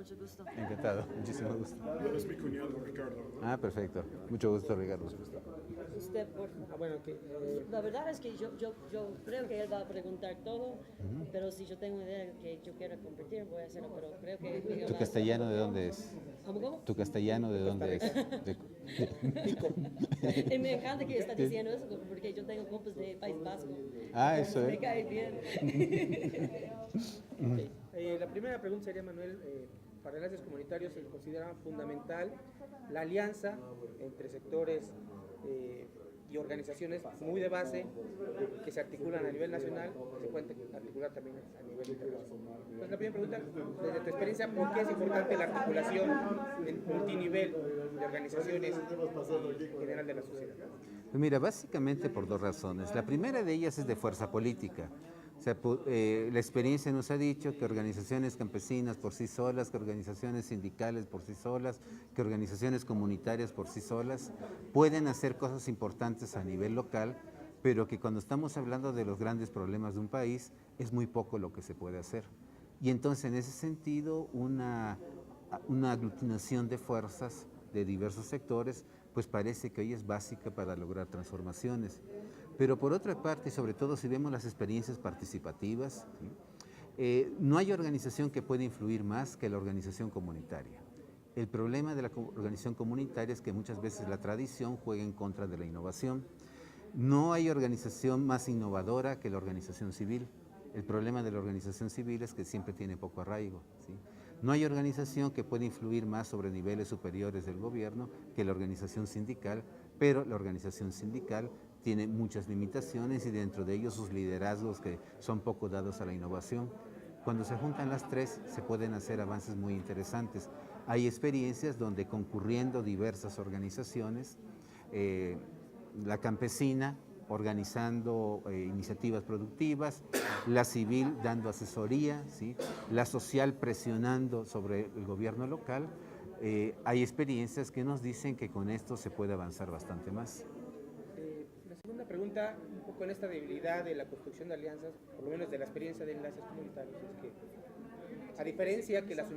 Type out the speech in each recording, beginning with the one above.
Mucho gusto. Encantado, muchísimo gusto. Es mi cuñado Ricardo. Ah, perfecto. Mucho gusto, Ricardo. Usted, por favor. Bueno, que La verdad es que yo creo que él va a preguntar todo, pero si yo tengo una idea que yo quiero compartir, voy a hacerlo, pero creo que Miguel ¿Tu va a- castellano de dónde es? ¿Cómo? ¿Tu castellano de dónde es? Y me encanta que está diciendo eso, porque yo tengo compas de País Vasco. Ah, Entonces eso me es. cae bien. la primera pregunta sería, Manuel, para enlaces comunitarios se considera fundamental la alianza entre sectores y organizaciones muy de base que se articulan a nivel nacional, se pueden articular también a nivel internacional. Entonces, la primera pregunta, desde tu experiencia, ¿por qué es importante la articulación en multinivel de organizaciones y en general de la sociedad? Pues mira, básicamente por dos razones. La primera de ellas es de fuerza política. O sea, la experiencia nos ha dicho que organizaciones campesinas por sí solas, que organizaciones sindicales por sí solas, que organizaciones comunitarias por sí solas pueden hacer cosas importantes a nivel local, pero que cuando estamos hablando de los grandes problemas de un país es muy poco lo que se puede hacer. Y entonces en ese sentido una aglutinación de fuerzas de diversos sectores pues parece que hoy es básica para lograr transformaciones. Pero por otra parte, y sobre todo si vemos las experiencias participativas, ¿sí? No hay organización que pueda influir más que la organización comunitaria. El problema de la organización comunitaria es que muchas veces la tradición juega en contra de la innovación. No hay organización más innovadora que la organización civil. El problema de la organización civil es que siempre tiene poco arraigo, ¿sí? No hay organización que pueda influir más sobre niveles superiores del gobierno que la organización sindical, pero la organización sindical tiene muchas limitaciones y dentro de ellos sus liderazgos que son poco dados a la innovación. Cuando se juntan las tres se pueden hacer avances muy interesantes. Hay experiencias donde concurriendo diversas organizaciones, la campesina organizando iniciativas productivas, la civil dando asesoría, ¿sí? La social presionando sobre el gobierno local. Hay experiencias que nos dicen que con esto se puede avanzar bastante más. La segunda pregunta, un poco en esta debilidad de la construcción de alianzas, por lo menos de la experiencia de enlaces comunitarios, es que a diferencia que las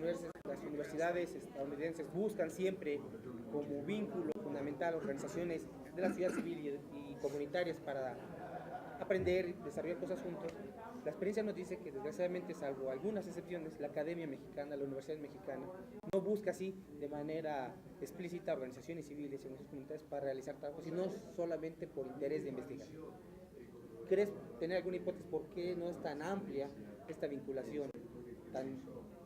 universidades estadounidenses buscan siempre como vínculo fundamental organizaciones de la sociedad civil y comunitarias para aprender y desarrollar cosas juntos, la experiencia nos dice que desgraciadamente, salvo algunas excepciones, la academia mexicana, la universidad mexicana, no busca así de manera explícita organizaciones civiles y organizaciones comunitarias para realizar trabajos, sino solamente por interés de investigación. ¿Crees tener alguna hipótesis por qué no es tan amplia esta vinculación, tan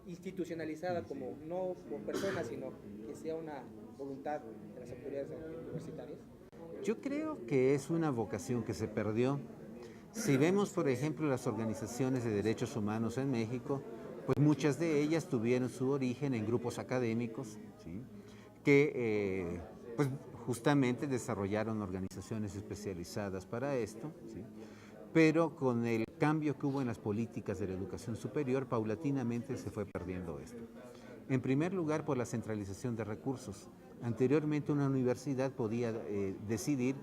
institucionalizada como no por personas, sino que sea una voluntad de las autoridades universitarias? Yo creo que es una vocación que se perdió. Si vemos, por ejemplo, las organizaciones de derechos humanos en México, pues muchas de ellas tuvieron su origen en grupos académicos, ¿sí? Que pues justamente desarrollaron organizaciones especializadas para esto, ¿sí? Pero con el cambio que hubo en las políticas de la educación superior, paulatinamente se fue perdiendo esto. En primer lugar, por la centralización de recursos. Anteriormente una universidad podía decidir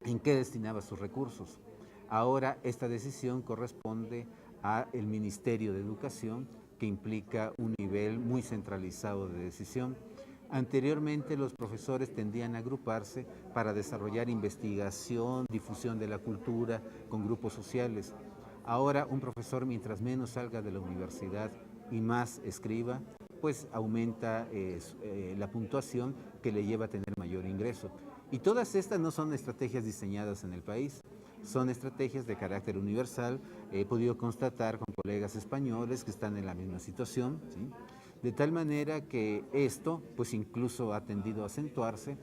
en qué destinaba sus recursos. Ahora esta decisión corresponde al Ministerio de Educación, que implica un nivel muy centralizado de decisión. Anteriormente los profesores tendían a agruparse para desarrollar investigación, difusión de la cultura con grupos sociales. Ahora un profesor, mientras menos salga de la universidad y más escriba, pues aumenta la puntuación que le lleva a tener mayor ingreso. Y todas estas no son estrategias diseñadas en el país, son estrategias de carácter universal. He podido constatar con colegas españoles que están en la misma situación, ¿sí? De tal manera que esto pues incluso ha tendido a acentuarse.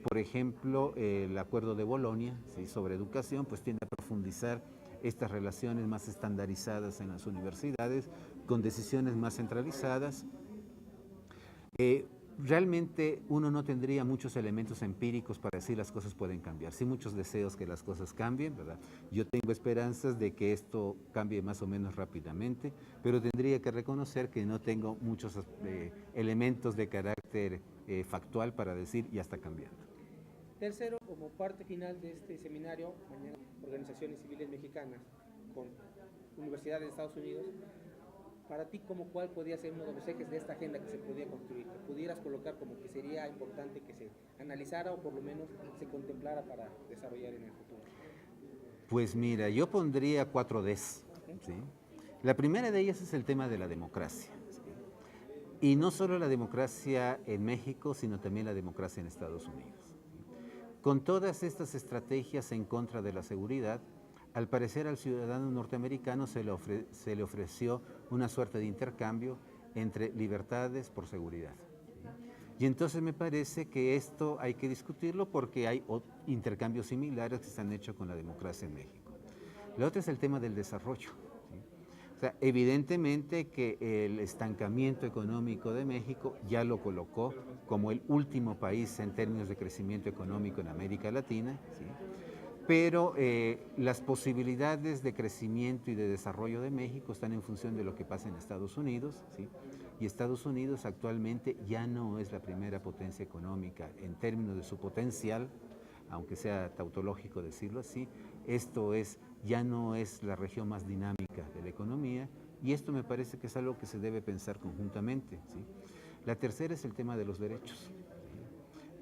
Por ejemplo, el Acuerdo de Bolonia, ¿sí?, sobre educación, pues tiende a profundizar estas relaciones más estandarizadas en las universidades, con decisiones más centralizadas. Realmente uno no tendría muchos elementos empíricos para decir las cosas pueden cambiar. Sí, muchos deseos que las cosas cambien, ¿verdad? Yo tengo esperanzas de que esto cambie más o menos rápidamente, pero tendría que reconocer que no tengo muchos elementos de carácter factual para decir ya está cambiando. Tercero, como parte final de este seminario, mañana organizaciones civiles mexicanas con universidades de Estados Unidos, para ti, ¿cuál podría ser uno de los ejes de esta agenda que se podría construir? Que pudieras colocar como que sería importante que se analizara o por lo menos se contemplara para desarrollar en el futuro. Pues mira, yo pondría 4 Ds. ¿Sí? La primera de ellas es el tema de la democracia. ¿Sí? Y no solo la democracia en México, sino también la democracia en Estados Unidos. Con todas estas estrategias en contra de la seguridad, al parecer al ciudadano norteamericano se le ofreció una suerte de intercambio entre libertades por seguridad. Y entonces me parece que esto hay que discutirlo porque hay intercambios similares que se han hecho con la democracia en México. La otra es el tema del desarrollo. ¿Sí? O sea, evidentemente que el estancamiento económico de México ya lo colocó como el último país en términos de crecimiento económico en América Latina, ¿sí? Pero las posibilidades de crecimiento y de desarrollo de México están en función de lo que pasa en Estados Unidos, ¿sí? Y Estados Unidos actualmente ya no es la primera potencia económica en términos de su potencial, aunque sea tautológico decirlo así. Esto es, ya no es la región más dinámica de la economía, y esto me parece que es algo que se debe pensar conjuntamente, ¿sí? La tercera es el tema de los derechos,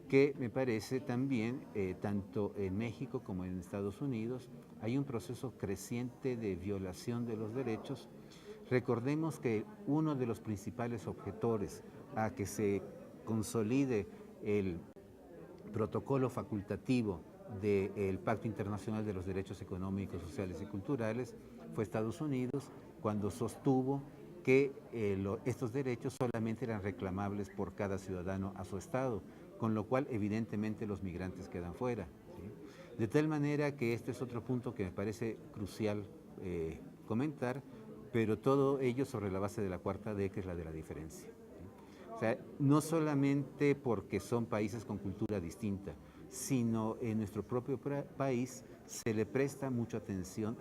que me parece también, tanto en México como en Estados Unidos, hay un proceso creciente de violación de los derechos. Recordemos que uno de los principales objetores a que se consolide el protocolo facultativo del Pacto Internacional de los Derechos Económicos, Sociales y Culturales fue Estados Unidos, cuando sostuvo que estos derechos solamente eran reclamables por cada ciudadano a su estado, con lo cual evidentemente los migrantes quedan fuera, ¿sí? De tal manera que este es otro punto que me parece crucial comentar, pero todo ello sobre la base de la cuarta D, que es la de la diferencia, ¿sí? O sea, no solamente porque son países con cultura distinta, sino en nuestro propio país se le presta mucha atención,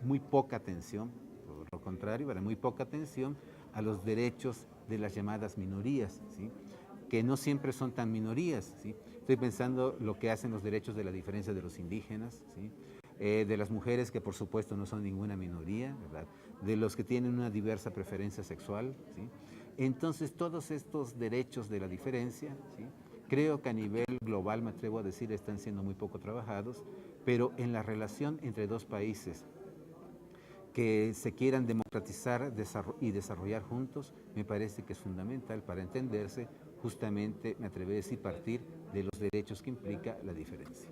muy poca atención, por lo contrario, muy poca atención a los derechos de las llamadas minorías, ¿sí? Que no siempre son tan minorías, ¿sí? Estoy pensando lo que hacen los derechos de la diferencia de los indígenas, ¿sí? De las mujeres, que por supuesto no son ninguna minoría, ¿verdad? De los que tienen una diversa preferencia sexual, ¿sí? Entonces, todos estos derechos de la diferencia, ¿sí? Creo que a nivel global, me atrevo a decir, están siendo muy poco trabajados, pero en la relación entre dos países que se quieran democratizar y desarrollar juntos, me parece que es fundamental para entenderse, justamente, me atrevo a decir, partir de los derechos que implica la diferencia.